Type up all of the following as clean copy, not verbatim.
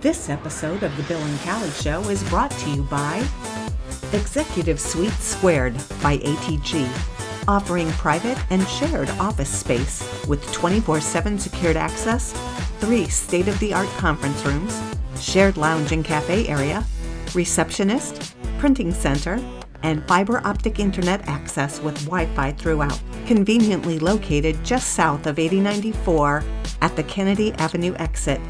This episode of The Bill and Callie Show is brought to you by Executive Suite Squared by ATG, offering private and shared office space with 24/7 secured access, 3 state-of-the-art conference rooms, shared lounge and cafe area, receptionist, printing center, and fiber optic internet access with Wi-Fi throughout. Conveniently located just south of 8094 at the Kennedy Avenue exit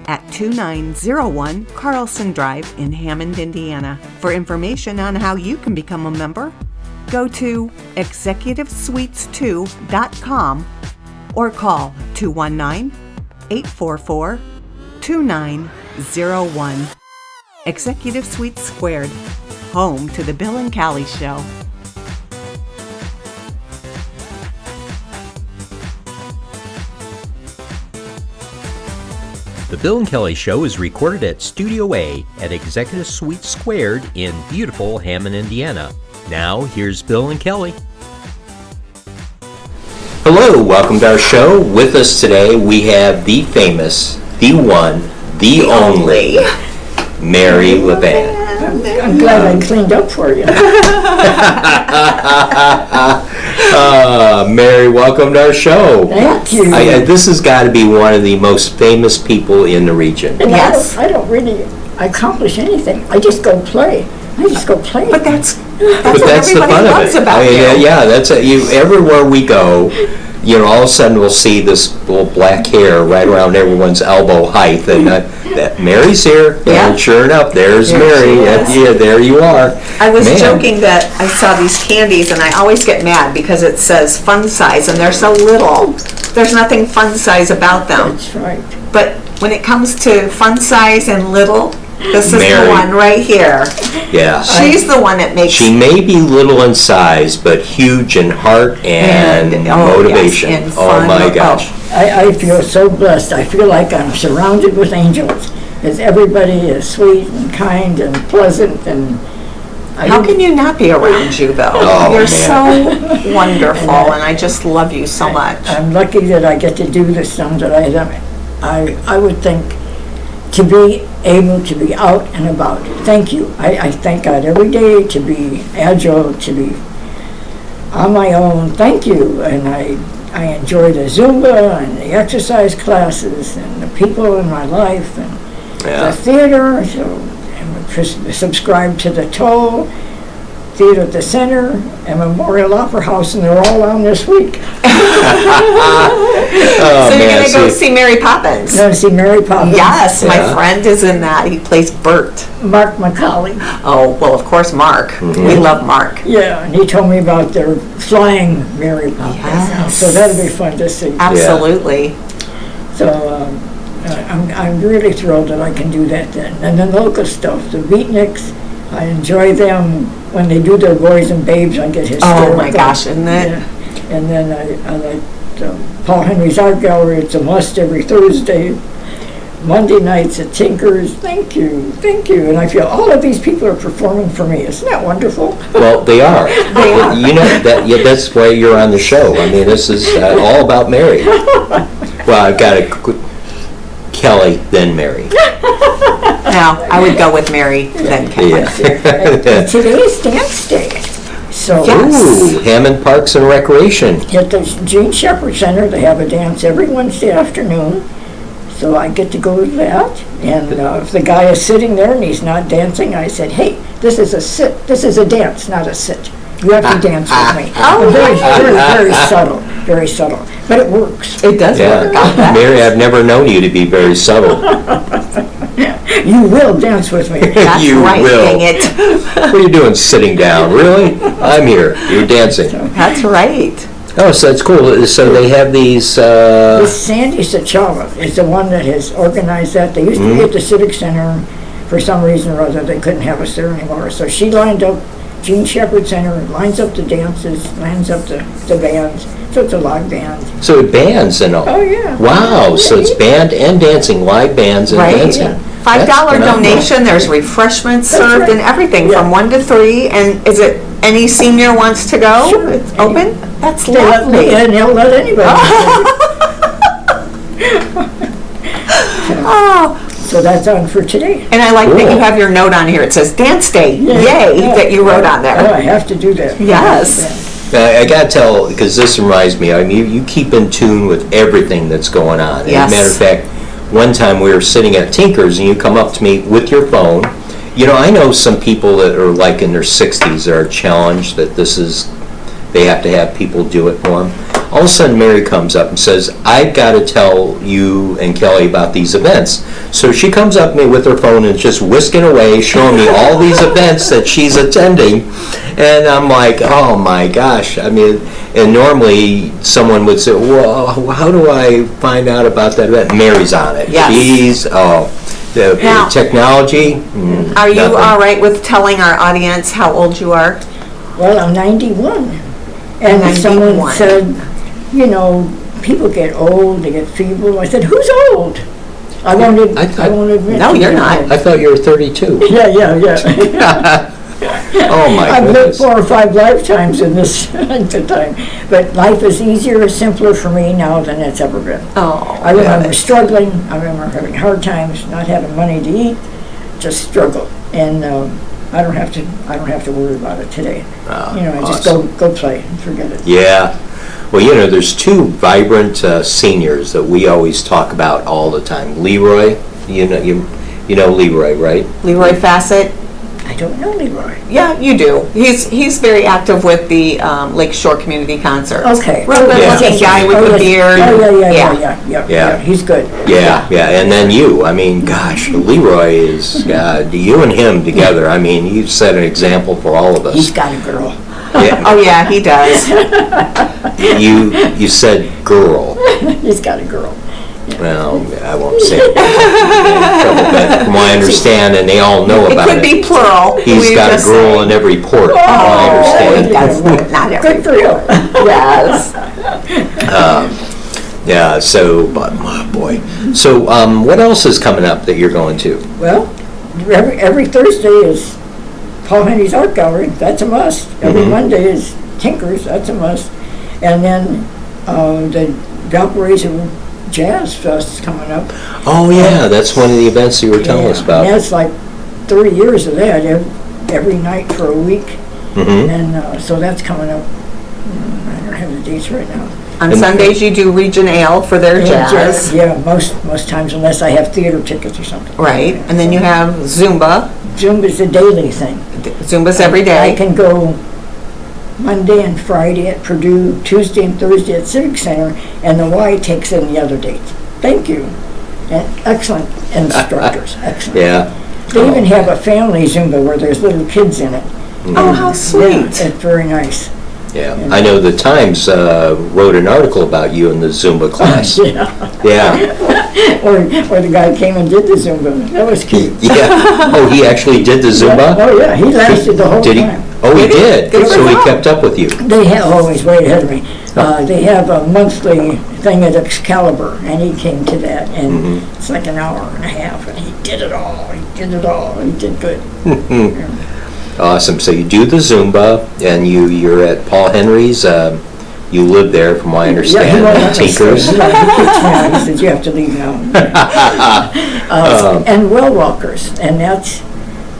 at 2901 Carlson Drive in Hammond, Indiana. For information on how you can become a member, go to executivesuites2.com or call 219-844-2901. Executive Suites Squared, home to the Bill and Callie Show. The Bill and Kelly Show is recorded at Studio A at Executive Suite Squared in beautiful Hammond, Indiana. Now, here's Bill and Kelly. Hello, welcome to our show. With us today, we have the famous, the one, the only, Mary LeVan. I'm glad I cleaned up for you. Mary, welcome to our show. Thank you. This has got to be one of the most famous people in the region. And Yes. I don't really accomplish anything. I just go play. But that's what the everybody fun loves of it. about you. Yeah, that's it. Everywhere we go, all of a sudden we'll see this little black hair right around everyone's elbow height, and that Mary's here. Yeah. And sure enough, there's There Mary. she is. Yeah, there you are. I was Man. joking that I saw these candies and I always get mad because it says fun size and they're so little. There's nothing fun size about them. That's right. But when it comes to fun size and little, this is Mary. the one right here. Yeah. She's the one that makes... She may be little in size, but huge in heart and motivation. Yes, and oh fun. my gosh. I feel so blessed. I feel like I'm surrounded with angels. Because everybody is sweet and kind and pleasant. And How can you not be around you, though? Oh, You're man. so wonderful, and I just love you so much. I'm lucky that I get to do this thing that I would think to be able to be out and about. Thank you. I thank God every day to be agile, to be on my own. Thank you. And I enjoy the Zumba and the exercise classes and the people in my life and the theater. So I'm subscribed to the Toll, Theater at the Center, and Memorial Opera House, and they're all on this week. So you're going to go see Mary Poppins? Going to see Mary Poppins. Yes, my Yeah. friend is in that. He plays Bert. Mark Macaulay. Oh, well, of course, Mark. Mm-hmm. We love Mark. Yeah, and he told me about their flying Mary Poppins. Yes. So that'll be fun to see. Absolutely. So I'm really thrilled that I can do that then. And then local stuff, the beatniks, I enjoy them when they do their boys and babes. I get hysterical. Oh, my gosh, isn't it? Yeah. And then I like Paul Henry's Art Gallery. It's a must every Thursday. Monday nights at Tinker's. Thank you. And I feel all of these people are performing for me. Isn't that wonderful? Well, they are. That's why you're on the show. I mean, this is all about Mary. Well, I've got a Kelly, then Mary. Now, I would go with Mary, then Kelly. Yeah. Today is dance day. So Yes. Ooh, Hammond Parks and Recreation. at the Gene Shepard Center, they have a dance every Wednesday afternoon. So I get to go to that. And if the guy is sitting there and he's not dancing, I said, hey, this is a sit. This is a dance, not a sit. You have to dance with me. Oh, Very subtle. Very subtle. But it works. It does work. I'll bet. Mary, I've never known you to be very subtle. You will dance with me. That's You right, will. dang it. What are you doing sitting down? Really? I'm here. You're dancing. That's right. Oh, so it's cool. So they have these... Sandy Sachala is the one that has organized that. They used to be at the Civic Center. For some reason or other, they couldn't have us there anymore. So she lined up Gene Shepard Center, lines up the dances, lines up the bands. So it's a live band. So it bands and all. Oh, yeah. Wow. Yeah, So it's yeah. band and dancing, live bands and Right. dancing. Yeah. $5 That's phenomenal. donation, there's refreshments That's served right. and everything Yeah. from 1 to 3. And is it any senior wants to go? Sure. It's open? That's They let me lovely. in, they'll let anybody. Oh, So that's on for today. And I like that Cool. you have your note on here. It says Dance Day, yay, that you wrote on Oh, there. I have to do that. Yes. I gotta tell, because this reminds me, I mean, you keep in tune with everything that's going on. As Yes. a matter of fact, one time we were sitting at Tinker's and you come up to me with your phone. You know, I know some people that are like in their 60s that are challenged that they have to have people do it for them. All of a sudden, Mary comes up and says, I've got to tell you and Kelly about these events. So she comes up to me with her phone and just whisking away, showing me all these events that she's attending. And I'm like, oh my gosh. I mean, and normally someone would say, well, how do I find out about that event? Mary's on it. Yes. She's, the Now, technology. Are you nothing. all right with telling our audience how old you are? Well, I'm 91. And 91. someone said, you know, people get old, they get feeble. I said, who's old? I won't admit. No, to you're being not. old. I thought you were 32. Yeah. Oh my I've lived goodness. 4 or 5 lifetimes in this length of time. But life is easier, simpler for me now than it's ever been. Oh, I remember struggling. I remember having hard times, not having money to eat, just struggle. And I don't have to worry about it today. You know, I just go play and forget it. Yeah. Well, you know, there's 2 vibrant seniors that we always talk about all the time. Leroy, you know Leroy, right? Leroy Fassett? I don't know Leroy. Yeah, you do. He's very active with the Lake Shore Community Concerts. Okay. Real good looking guy with the beard. Yeah. He's good. Yeah. And then you. I mean, gosh, Leroy is you and him together. I mean, you've set an example for all of us. He's got a girl. Yeah. Oh yeah, he does. You said girl. He's got a girl. Well, I won't say it. But from what I understand, and they all know It about could be plural. He's We got a just girl say. in every port, from what I understand. That's not every. Good for you. Yes. Yeah, so, but, oh boy. So, what else is coming up that you're going to? Well, every Thursday is Paul Henry's Art Gallery. That's a must. Every Monday is Tinker's. That's a must. And then the Valparaiso Jazz Fest is coming up. Oh, yeah, that's one of the events you were telling us about. And that's like 30 years of that every night for a week. Mhm. And so that's coming up. I don't have the dates right now. On Sundays you do Region Ale for their jazz. Yeah, most times, unless I have theater tickets or something. Right, and then you have Zumba. Zumba's a daily thing. Zumba's every I day. can go Monday and Friday at Purdue, Tuesday and Thursday at Civic Center, and the Y takes in the other dates. Thank you. And excellent instructors, excellent. Yeah. They even have a family Zumba where there's little kids in it. Oh, how Yeah, sweet. it's very nice. Yeah. I know the Times wrote an article about you in the Zumba class. Yeah. Yeah. Or the guy came and did the Zumba. That was cute. Yeah. Oh, he actually did the Zumba? Oh, yeah, he lasted the whole Did he? time. Oh, he did. Good So he for him. kept up with you. They have, always way ahead of me. They have a monthly thing at Excalibur, and he came to that, and it's like an hour and a half, and he did it all. He did good. Awesome. So you do the Zumba, and you're at Paul Henry's. You live there, from what I understand. he won't let me Tinkers. stay. He kicks me out. He says, you have to leave now. And well walkers, and that's,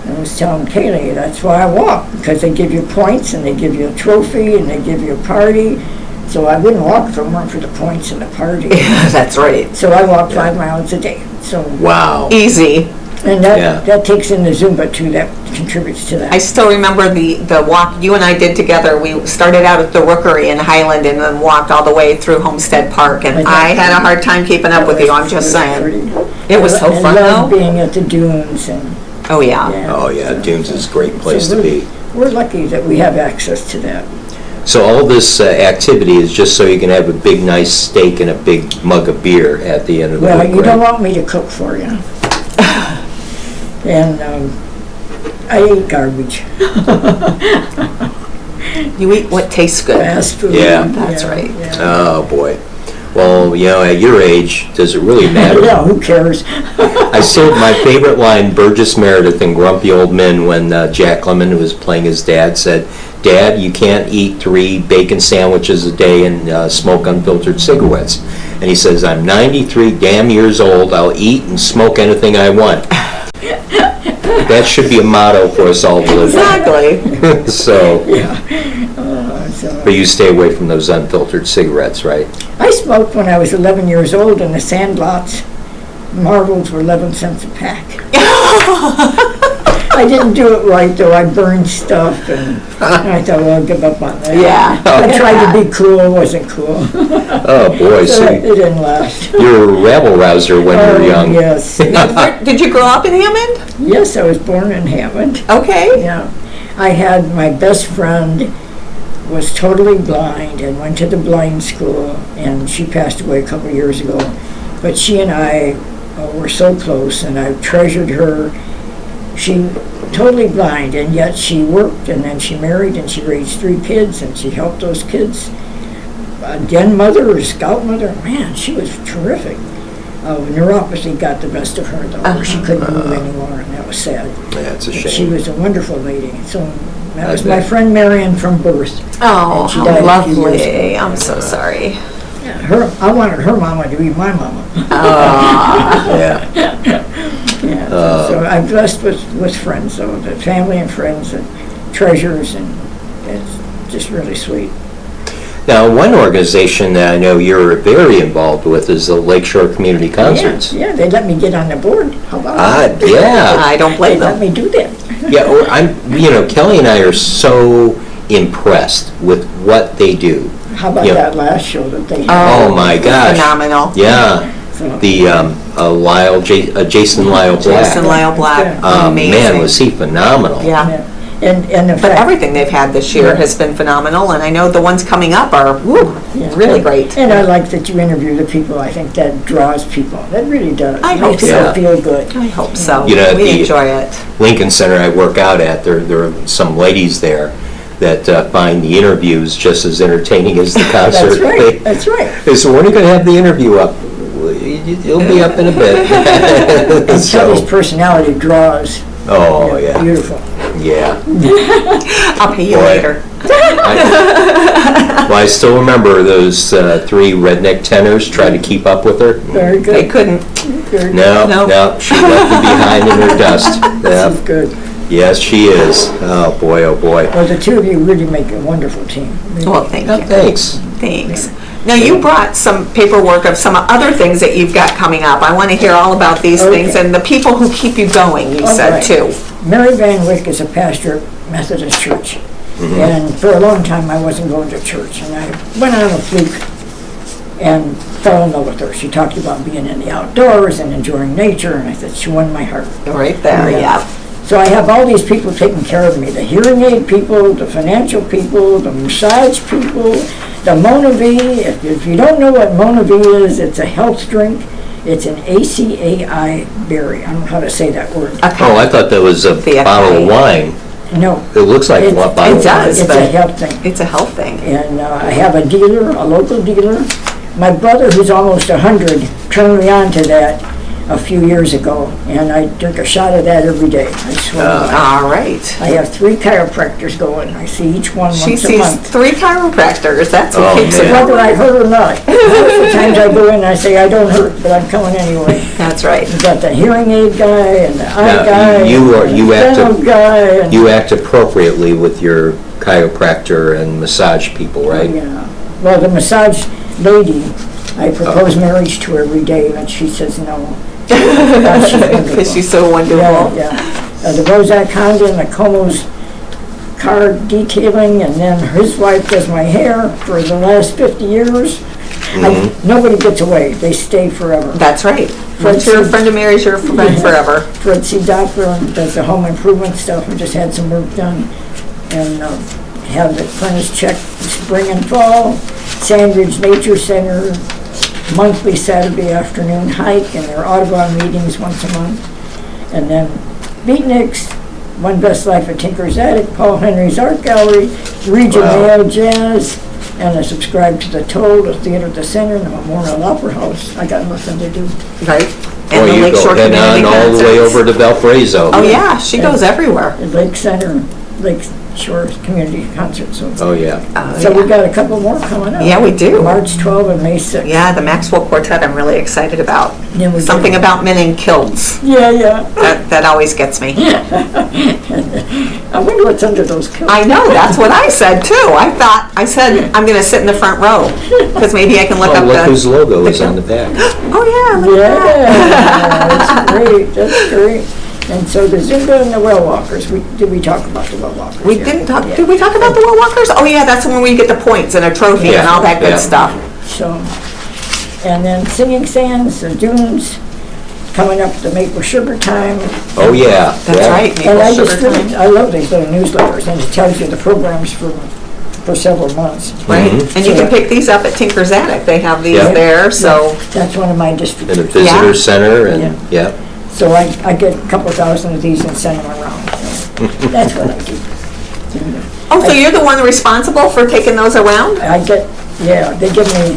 I was telling Kaylee, that's why I walk, because they give you points, and they give you a trophy, and they give you a party. So I wouldn't walk if it weren't for the points and the party. That's right. So I walk 5 miles a day. So, Wow. Easy. and Yeah. that takes in the Zumba too, that contributes to that. I still remember the walk you and I did together. We started out at the Rookery in Highland and then walked all the way through Homestead Park, and I had a hard time keeping up with you, I'm just saying. It was so fun, I love though. being at the dunes and. Oh, yeah. Oh, yeah. Dunes is a great place So to be. We're lucky that we have access to that. So all this activity is just so you can have a big, nice steak and a big mug of beer at the end of the Well, week, you don't right? want me to cook for you. And I eat garbage, You eat what tastes good. fast food. Yeah. That's right. Yeah. Oh, boy. Well, you know, at your age, does it really matter? Yeah, who cares? I still, my favorite line, Burgess Meredith in Grumpy Old Men, when Jack Lemmon, who was playing his dad, said, Dad, you can't eat 3 bacon sandwiches a day and smoke unfiltered cigarettes. And he says, I'm 93 damn years old. I'll eat and smoke anything I want. That should be a motto for us all to live by. Exactly. So, So but you stay away from those unfiltered cigarettes, right? I smoked when I was 11 years old in the sandlots. Marbles were 11 cents a pack. I didn't do it right, though. I burned stuff, and I thought, well, I'll give up on that. Yeah. I tried to be cool, wasn't cool. Oh, boy. So So it didn't last. you were a rabble-rouser when you were young. Yes. Did you grow up in Hammond? Yes, I was born in Hammond. Okay. Yeah. I had my best friend was totally blind and went to the blind school, and she passed away a couple years ago. But she and I were so close, and I treasured her. She totally blind, and yet she worked, and then she married, and she raised 3 kids, and she helped those kids. Den mother or scout mother, man, she was terrific. Neuropathy got the best of her, though. She couldn't move anymore, and that was sad. Yeah, it's a She shame. was a wonderful lady. So that I was my bet. friend Marion from birth. Oh, And she how died a few years lovely. ago. I'm so sorry. I wanted her mama to be my mama. Yeah. Yeah, so I'm blessed with friends, so the family and friends and treasures, and it's just really sweet. Now, one organization that I know you're very involved with is the Lakeshore Community Concerts. Yeah, they let me get on the board. How about that? Yeah. I don't They blame let them. me do that. Yeah, Kelly and I are so impressed with what they do. How about Yeah. that last show that they had? Oh, my gosh. Phenomenal. Yeah. So, The Jason Lyle Black. Jason Lyle Black. Amazing. Man, was he phenomenal. Yeah. yeah. And the But fact, everything they've had this year has been phenomenal, and I know the ones coming up are yeah. really great. And I like that you interview the people. I think that draws people. That really does. I hope Makes so. people feel good. I hope so. You know, We the- enjoy it. Lincoln Center I work out at, there are some ladies there that find the interviews just as entertaining as the concert. That's right. That's right. They said, when are you going to have the interview up? Well, it'll be up in a bit. And Kelly's So, personality draws. oh, yeah. Beautiful. Yeah. I'll pay you Boy. later. Well, I still remember those 3 redneck tenors tried to keep up with her. Very good. They couldn't. Very good. No, Nope. no, she left them behind in her dust. This is Yeah. good. Yes, she is. Oh, boy, oh, boy. Well, the two of you really make a wonderful team. Really. Well, thank Oh, you. thanks. Thanks. Now, you brought some paperwork of some other things that you've got coming up. I want to hear all about these things Okay. and the people who keep you going, you All said, right. too. Mary Van Wyck is a pastor at Methodist Church. And for a long time, I wasn't going to church. And I went on a fluke and fell in love with her. She talked about being in the outdoors and enjoying nature. And I said, she won my heart. Right there, yeah. So I have all these people taking care of me, the hearing aid people, the financial people, the massage people, the Monavi. If you don't know what Monavi is, it's a health drink. It's an ACAI berry. I don't know how to say that word. Oh, I thought that was a The bottle of wine. No. It looks like a It's- bottle It of wine. does. It's but- a health thing. It's a health thing. And I have a dealer, a local dealer. My brother, who's almost 100, turned me on to that a few years ago, and I drink a shot of that every day. I swear to God. All right. I have 3 chiropractors going. I see each one She once a sees month. 3 chiropractors. That's what Oh, keeps it man. Whether I going. hurt or not. Sometimes I go in and I say, I don't hurt, but I'm coming anyway. That's right. You've got the hearing aid guy and the eye Now, guy you are- and you the have to- dental guy. And, You act appropriately with your chiropractor and massage people, right? yeah. Well, the massage lady, I propose marriage to every day, and she says no. She's wonderful. Because she's so wonderful. Yeah, yeah. The Bozak Honda and the Como's car detailing, and then his wife does my hair for the last 50 years. Nobody gets away. They stay forever. That's right. Once you're a friend of Mary's, you're a friend forever. Fred C. Doppler does the home improvement stuff. We just had some work done. And have the furnace checked spring and fall. Sandridge Nature Center, monthly Saturday afternoon hike, and their Audubon meetings once a month. And then Beatniks, One Best Life at Tinker's Attic, Paul Henry's Art Gallery, Region Wow. Mayo Jazz, and I subscribe to the Toll, the Theater at the Center, and the Memorial Opera House. I got nothing to do. Right? Or And the you Lakeshore go head Community on all the way Concerts. over to Valparaiso. Oh, yeah. She goes everywhere. The Lake Center, Lake Shore Community Concert. So, Oh, yeah. so we got a couple more coming up. Yeah, we do. March 12 and May 6. Yeah, the Maxwell Quartet I'm really excited about. Yeah, we Something do. about men in kilts. Yeah. That always gets me. I wonder what's under those kilts. I know, that's what I said too. I said, I'm gonna sit in the front row, because maybe I can look Oh, up look the... whose logo is on the back. Oh, yeah, look at that. Yeah, that's great. That's great. And so the Zumba and the well walkers. Did we talk about the well walkers? We Yeah. didn't talk, Yeah. did we talk about the Will Walkers? Oh, yeah, that's when we get the points and a trophy and all that Yeah. good stuff. So, and then Singing Sands, the Dunes, coming up the Maple Sugar Time. Oh, yeah. That's yeah. right, And I Maple just Sugar really, Time. I love these little newsletters, and it tells you the programs for several months. Right, Mm-hmm. and you can pick these up at Tinker's Attic. They have these Yeah. there, so... That's one of my And the distributors. visitor Yeah. center, and, yeah. So I get a couple thousand of these and send them around. So that's what I do. Oh, so you're the one responsible for taking those around? I get, yeah, they give me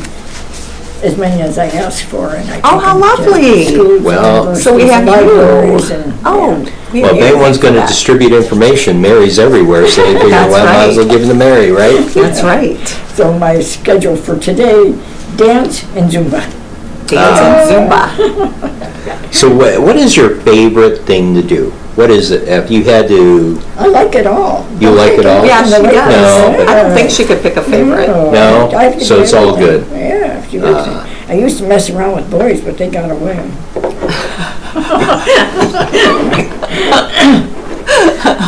as many as I ask for, and I Oh, take how them to lovely. schools, Well- So we have universities, you. libraries, and Oh. we Well, have if you anyone's for going to that. distribute information, Mary's everywhere, so they figure, That's well, might as well right. give them to Mary, right? That's right. So my schedule for today: dance and Zumba. Dance and Zumba. So what is your favorite thing to do? What is it? If you had to, I like it all. You like it all? Yeah, she No, does. but- I don't think she could pick a favorite. No? I have to So do it's all everything. good. Yeah, if you I used to mess around with boys, but they got away.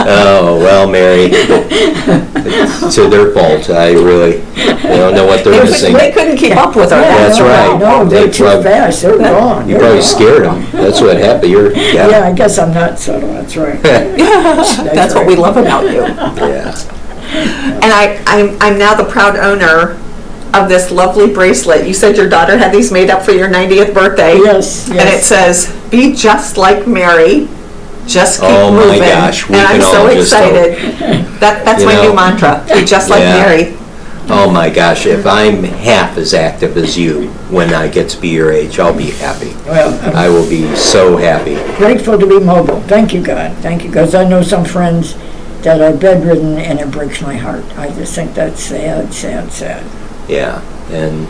oh, well, Mary, it's to their fault. I don't know what they're missing. They couldn't keep up with her. That's right. No, they're They too probably- fast. They're gone. You They're probably gone. scared them. That's what happened. Yeah, I guess I'm not subtle. That's right. That's what we love about you. Yeah. And I'm now the proud owner of this lovely bracelet. You said your daughter had these made up for your 90th birthday. Yes, And it yes. says, "Be just like Mary, just keep Oh my moving." gosh, we and I'm can so all just excited. That's You my know, new mantra. Be just like yeah. Mary. Oh my gosh, if I'm half as active as you when I get to be your age, I'll be happy. Well, I'm I will be so happy. grateful to be mobile. Thank you, God. Thank you, because I know some friends that are bedridden, and it breaks my heart. I just think that's sad, sad, sad. Yeah. And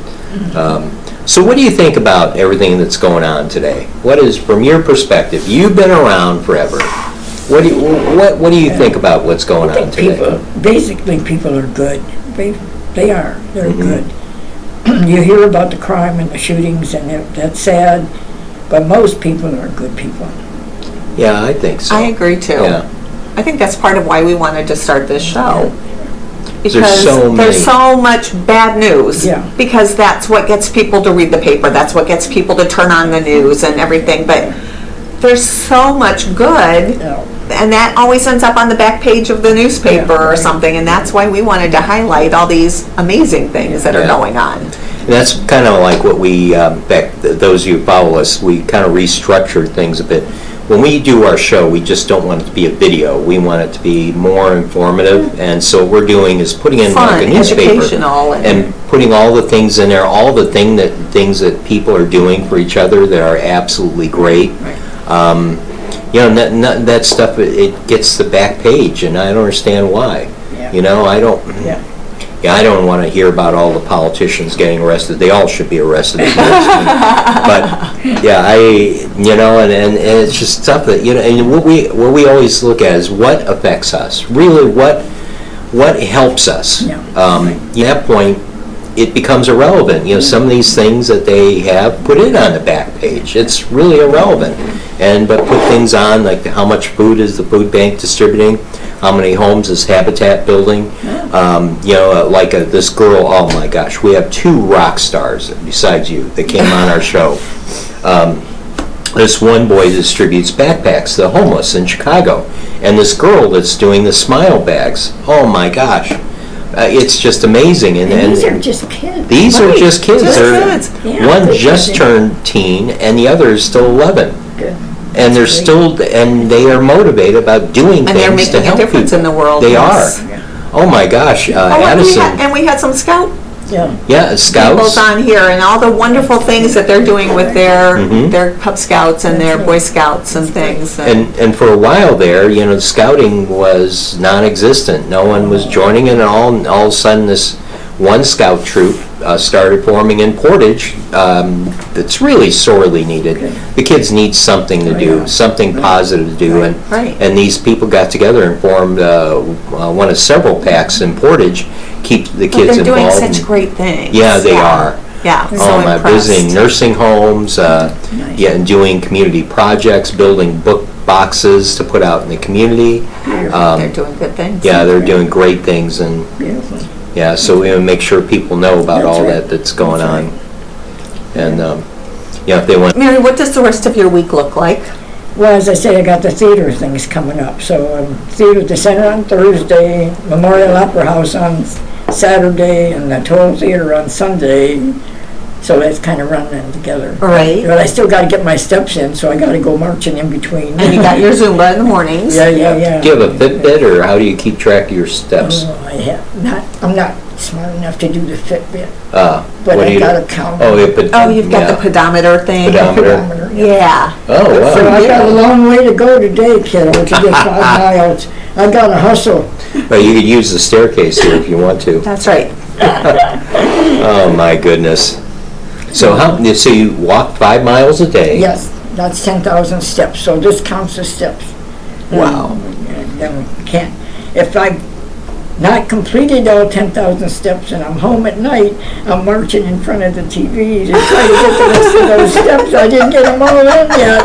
so what do you think about everything that's going on today? What is, from your perspective, you've been around forever. What do you think about what's going I on think today? basically people are good. They are. They're Mm-hmm. good. You hear about the crime and the shootings, and that's sad, but most people are good people. Yeah, I think so. I agree too. Yeah. I think that's part of why we wanted to start this show. There's Because so many. there's so much bad news. Yeah. Because that's what gets people to read the paper. That's what gets people to turn on the news and everything. But there's so much good, Yeah. and that always ends up on the back page of the newspaper Yeah, or right. something. And that's why we wanted to highlight all these amazing things that are Yeah. going on. And that's kind of like what we, those of you who follow us, we kind of restructured things a bit. When we do our show, we just don't want it to be a video. We want it to be more informative. And so what we're doing is putting in Fun, like a newspaper educational, and putting all the things in there, all the things that people are doing for each other that are absolutely great. That stuff, it gets the back page, and I don't understand why. Yeah. I don't. Yeah. Yeah, I don't want to hear about all the politicians getting arrested. They all should be arrested. But yeah, and it's just stuff that and what we always look at is what affects us. Really, what helps us. Yeah. At that point, it becomes irrelevant. Some of these things that they have put it on the back page. It's really irrelevant. But put things on like how much food is the food bank distributing. How many homes is Habitat building? This girl, oh my gosh, we have 2 rock stars besides you that came on our show. This one boy distributes backpacks to the homeless in Chicago. And this girl that's doing the smile bags, oh my gosh, it's just amazing. And these are just kids. These are Right, just kids. just They're- kids. Yeah, one they're just just- turned teen and the other is still 11. Good. And they're That's great. still, and they are motivated about doing And they're things to making a help difference people. in the world. They yes. are. Oh my gosh, Oh, and Addison. we had some Yeah. Yeah, peoples Scouts. on here and all the wonderful things that they're doing with Mm-hmm. their Cub Scouts and their Boy Scouts and things. And for a while there, scouting was non-existent. No one was joining it, and all of a sudden this one scout troop started forming in Portage. That's really sorely needed. The kids need something to do, yeah. something positive to do, Right. and these people got together and formed one of several packs in Portage. Keep the But kids they're doing involved. such great things. Yeah, they are. Yeah, so Oh, my, impressed. visiting nursing homes, yeah, and doing community projects, building book boxes to put out in the community. They're doing good things. Yeah, they're doing great things, and Beautiful. yeah, so we want to make sure people know about That's all right. that's going That's on. And, if they want, Mary, what does the rest of your week look like? Well, as I say, I got the theater things coming up. So Theater at the Center on Thursday, Memorial Opera House on Saturday, and the Toll Theater on Sunday. So that's kind of running together. Right. But I still got to get my steps in, so I got to go marching in between. And you got your Zumba in the mornings. Yeah, yeah, yeah. do you have a Fitbit, or how do you keep track of your steps? Oh, I'm not smart enough to do the Fitbit, But but I got a counter. Oh, yeah, but. Oh, you've got the pedometer thing. Pedometer. Yeah. Oh, wow. So I got a long way to go today, kiddo, to get 5 miles. I got to hustle. Well, you could use the staircase here if you want to. That's right. Oh, my goodness. So so you walk 5 miles a day? Yes, that's 10,000 steps, so this counts as steps. Wow. And then can't, if I not completed all 10,000 steps and I'm home at night, I'm marching in front of the TV to try to get the rest of those steps. I didn't get them all in yet.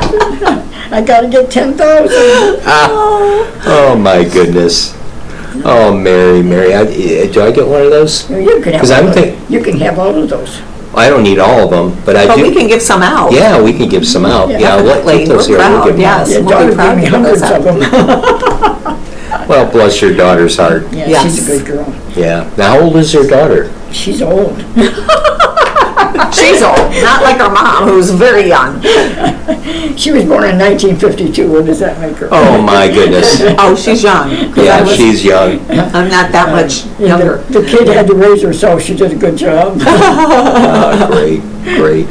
I gotta get 10,000. Oh, my goodness. Oh, Mary, do I get one of those? You can have 'Cause I'm all think- you can have all of those. I don't need all of them, but I But do. we can give some out. Yeah, we can give some out. Yeah, Yeah, we'll definitely. keep those We're here. We'll proud, give them out. yes. Your We'll be daughter proud gave me to give those hundreds of them. Well, bless your daughter's heart. Yeah, Yes. she's a good girl. Yeah. Now, how old is your daughter? She's old. She's old, not like her mom, who's very young. She was born in 1952. What does that make her? Oh, my goodness. Oh, she's young. 'Cause Yeah, I was- she's young. I'm not that much Yeah, younger. the kid had to raise herself. She did a good job. Great.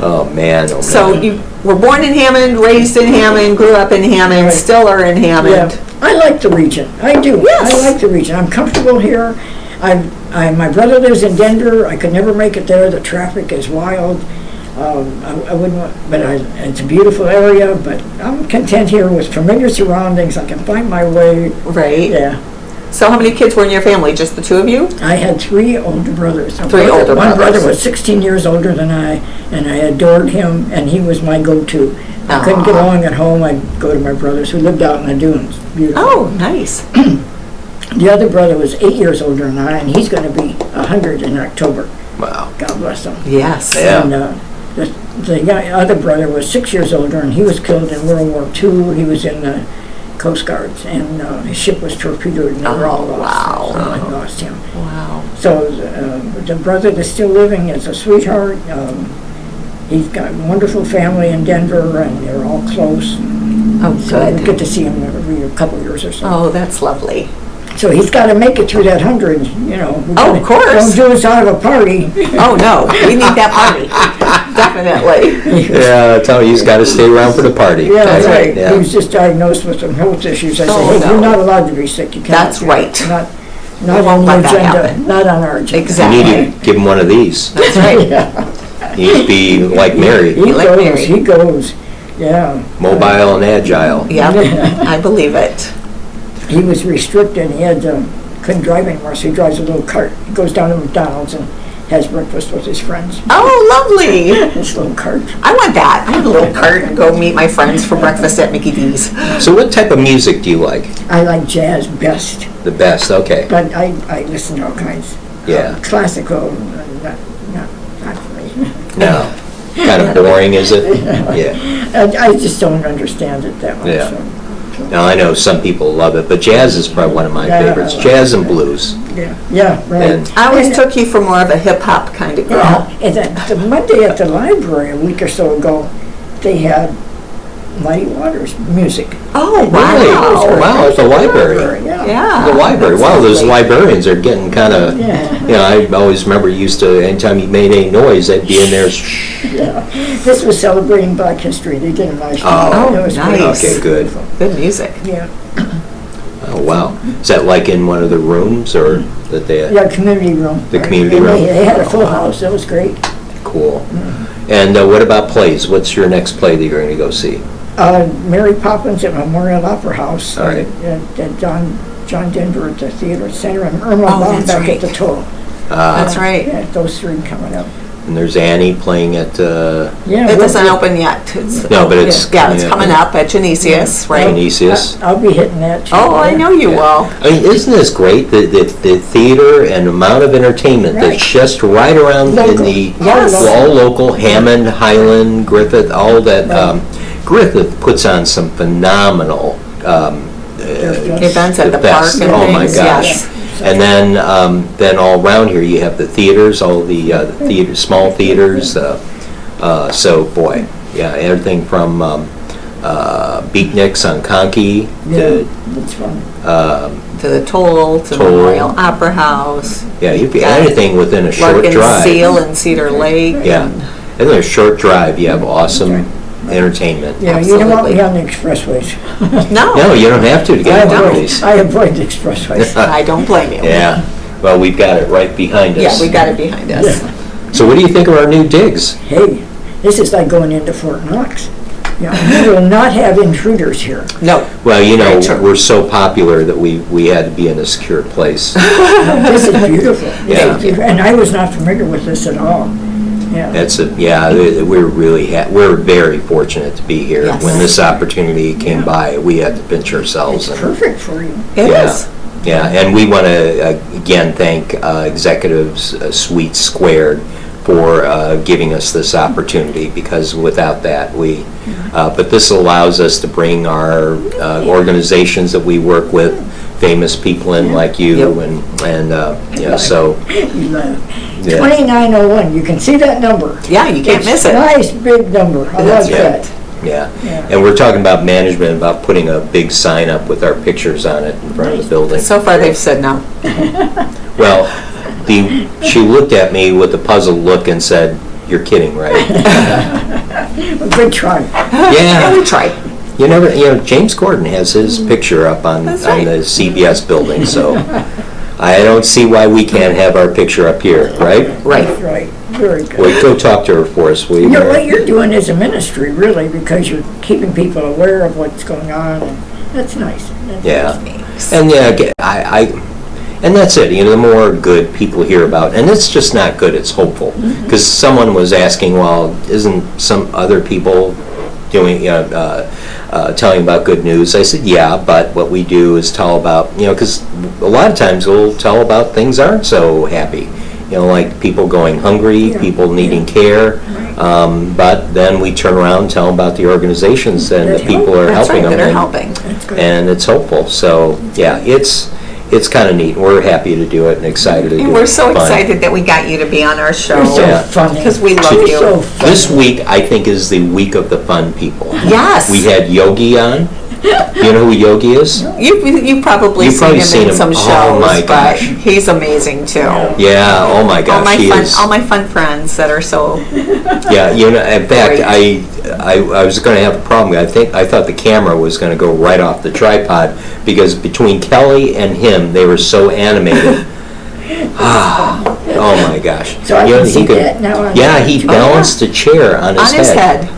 Oh, man. Oh, man. So you were born in Hammond, raised in Hammond, grew up in Hammond, Right. still are in Yeah, Hammond. I like the region. I do. Yes. I like the region. I'm comfortable here. My brother lives in Denver. I could never make it there. The traffic is wild. I wouldn't want, but it's a beautiful area, but I'm content here with familiar surroundings. I can find my way. Right. Yeah. So how many kids were in your family? Just the two of you? I had 3 older brothers. Three older One brother brothers. was 16 years older than I, and I adored him, and he was my go-to. I couldn't get Aw. along at home. I'd go to my brothers who lived out in the dunes. Beautiful. Oh, nice. The other brother was 8 years older than I, and he's going to be 100 in October. Wow. God bless him. Yes. Yeah. And other brother was 6 years older, and he was killed in World War II. He was in the Coast Guards, and his ship was torpedoed, and they were all Oh, lost. wow. So I lost him. Wow. So the brother that's still living is a sweetheart. He's got a wonderful family in Denver, and they're all close. Oh, So we good. get to see him every couple of years or so. Oh, that's lovely. So he's got to make it through that 100, you know. Oh, of course. Don't do us out of a party. Oh, no, we need that party. Definitely. Yeah, tell you, he's got to stay around for the party. Yeah, That's right. Yeah. He was just diagnosed with some health issues. I said, Oh, hey, no. you're not allowed to be sick. You can't. That's right. Not won't on the let that agenda. happen. Not on our agenda. You Exactly. need to give him one of these. That's right. Yeah. He needs to be like Mary, He like goes. Mary. He goes. Yeah. mobile and agile. Yep, I believe it. He was restricted. He had couldn't drive anymore, so he drives a little cart. He goes down to McDonald's and has breakfast with his friends. Oh, lovely. This little cart. I want that. I have a little cart and go meet my friends for breakfast at Mickey D's. So what type of music do you like? I like jazz best, The best, okay. but I listen to all kinds. Yeah. Classical, not for me. No. Kind of boring, is it? Yeah. I just don't understand it that much. Yeah. So, Now, I know some people love it, but jazz is probably one of my Yeah, favorites. I like Jazz and blues. yeah, right. And- I always took you for more of a hip-hop kind of girl. Yeah, and the Monday at the library a week or so ago, they had Muddy Waters music. Oh, Really? wow. Wow, at the library. Yeah. Yeah. The library. Wow, those Absolutely. librarians are getting kind of, Yeah. I always remember used to, anytime you made any noise, they'd be in there. Yeah. This was celebrating Black History. They did a nice job. Oh, It was nice. great. Okay, good. Good music. Yeah. Oh, wow. Is that like in one of the rooms or that they, Yeah, community room. The community And room. They had a full house. That was great. cool. And what about plays? What's your next play that you're going to go see? Mary Poppins at Memorial Opera House. All right. And John Denver at the Theater Center, and Irma Oh, Baum that's back right. at the Toll. That's right. Yeah, those three coming up. And there's Annie playing at, Yeah. It we'll doesn't be- open yet. It's- No, but it's Yeah, it's coming coming up. up at Genesius, right? Genesius. I'll be hitting that too. Oh, I know you will. I mean, isn't this great? The theater and amount of entertainment Right. that's just right around in Local. the, Yes. all local, Hammond, Highland, Griffith, all that. Right. Griffith puts on some phenomenal Events at the park best. and Oh my things, gosh. yes. And then all around here you have the theaters, all the theater, small theaters. So boy, yeah, everything from Beatniks on Conkey Yeah, to that's fun. To the Toll, to Toll. Memorial Opera House, you can Yeah. anything within a short Larkin drive. Seal and Cedar Lake. Yeah, and in a short drive you have awesome entertainment. Yeah, you don't want me Absolutely. on the expressways. No, No, you don't have to get on these. I avoid the expressways. I don't blame you. Yeah, well, we've got it right behind us. Yeah, we got it behind us. So what do you think of our new digs? Hey, this is like going into Fort Knox. Yeah, we will not have intruders here. No, Well, Very true. we're so popular that we had to be in a secure place. This is beautiful. Yeah. And I was not familiar with this at all. Yeah. We're very fortunate to be here. Yes. When this opportunity came by, we had to pinch ourselves. It's and- perfect for you. it Yeah. is. Yeah, and we want to, again, thank Executives Suite Squared for giving us this opportunity, because without that, but this allows us to bring our organizations that we work with, famous people in like you, so, You laugh. yeah. 2901, you can see that number. Yeah, you can't miss it. Nice big number. I That's like right. that. Yeah, Yeah. and we're talking about management, about putting a big sign up with our pictures on it in front of the building. So far, they've said no. Well, she looked at me with a puzzled look and said, "You're kidding, right?" Good try. Yeah, we Yeah, tried. James Corden has his picture up on That's right. the CBS building, so I don't see why we can't have our picture up here, right? Right. That's right. Very good. Well, go talk to her for us, will you? You know, what Mary? you're doing is a ministry, really, because you're keeping people aware of what's going on, and that's nice. That's Yeah. nice. And and that's it. The more good people hear about, and it's just not good. It's hopeful, because someone was asking, well, isn't some other people doing, telling about good news? I said, yeah, but what we do is tell about, because a lot of times we'll tell about things aren't so happy. Like people going hungry, Yeah. people needing care. But then we turn around and tell them about the organizations and the That people are That's helping right, them. that are and- helping. That's good. and it's hopeful. So yeah, it's kind of neat. We're happy to do it and excited to do it. And we're so Fun. excited that we got you to be on our show. You're so Yeah. funny. Because we love You're you. so funny. This week, I think, is the week of the fun people. Yes. We had Yogi on. You know who Yogi is? You've probably You've seen probably him seen in him. some Oh, shows, my but gosh. he's amazing too. Yeah. Oh my gosh, he is. All my fun friends that are so. Yeah. In fact, Great. I was going to have a problem. I thought the camera was going to go right off the tripod, because between Kelly and him, they were so animated. Oh my gosh. So I can see that now on Yeah, he YouTube. balanced a chair on his On his head.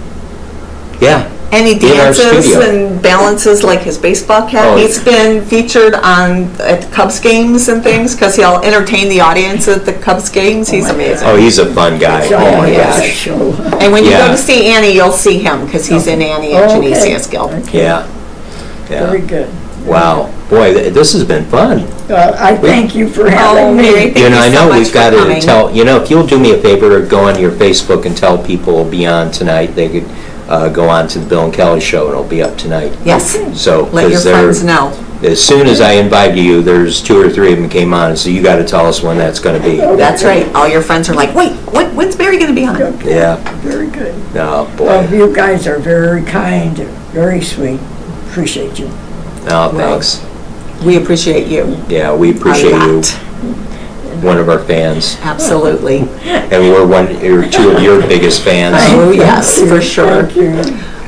Yeah. And he In our dances studio. and balances like his baseball cap. Oh, He's been featured at Cubs games and things because he'll entertain the audience at the Cubs games. He's amazing. Oh, he's a fun guy. So, Oh my yeah, that gosh. show. And when you Yeah. go to see Annie, you'll see him because he's in Annie at Okay. Genesius Guild. Okay. Yeah. Very Yeah. good. Wow. Boy, this has been fun. I thank you for Oh, having Mary, me. thank I you so know much we've got for to coming. tell, if you'll do me a favor, go on your Facebook and tell people beyond tonight, they could go on to the Bill and Kelly show, and it'll be up tonight. Yes. So, Let your 'cause they're- friends know. as soon as I invited you, there's 2 or 3 of them came on, so you got to tell us when that's going to be. That's right. All your friends are like, wait, when's Barry going to be on? Okay. Yeah. Very good. Oh, Well, boy. you guys are very kind, Very sweet. Appreciate you. Oh, thanks. We appreciate you. Yeah, we appreciate A you. lot. One of our fans. Absolutely. And we're one or two of your biggest fans. Oh, yes, for sure. Thank you.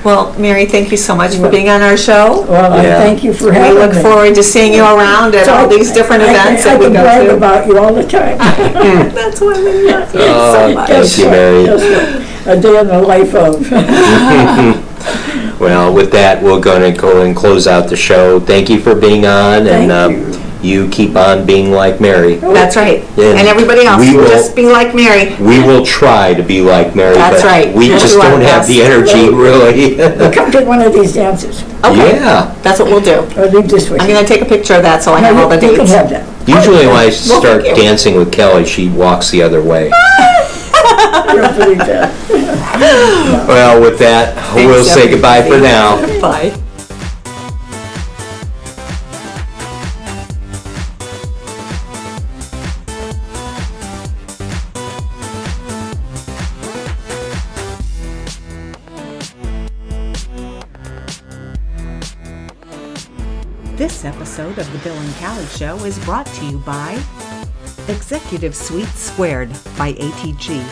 Well, Mary, thank you so much for being on our show. Well, I Yeah. thank you for We having me. look forward to seeing you around at all these different events that we I go can brag to. about you all the time. That's why we love you Oh, so much. thank you, Mary. A day in the life of. Well, with that, we're going to go and close out the show. Thank you for being on, Thank and you keep on being like Mary. That's right. And And everybody else, we will- just be like Mary. We will try to be like Mary, That's but right. we We'll just do our don't have best. the energy, really. Come to one of these dances. Okay. Yeah. That's what we'll do. Or leave this with I'm you. going to take a picture of that so I No, have all the you can dates. have that. Usually when I start thank you. dancing with Kelly, she walks the other way. I don't believe that. Well, with that, we'll Thanks, say goodbye for everybody. now. Bye. This episode of The Bill and Callie Show is brought to you by Executive Suite Squared by ATG,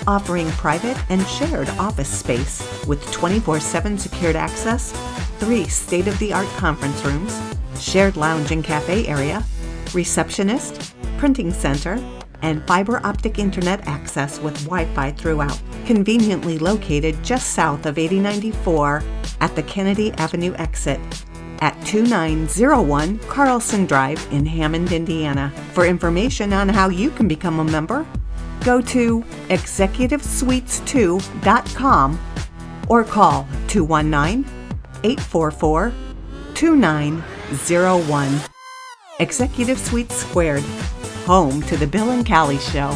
offering private and shared office space with 24/7 secured access, 3 state-of-the-art conference rooms, shared lounge and cafe area, receptionist, printing center, and fiber optic internet access with Wi-Fi throughout. Conveniently located just south of 8094 at the Kennedy Avenue exit at 2901 Carlson Drive in Hammond, Indiana. For information on how you can become a member, go to executivesuites2.com or call 219-844-2901. Executive Suites Squared, home to the Bill and Callie Show.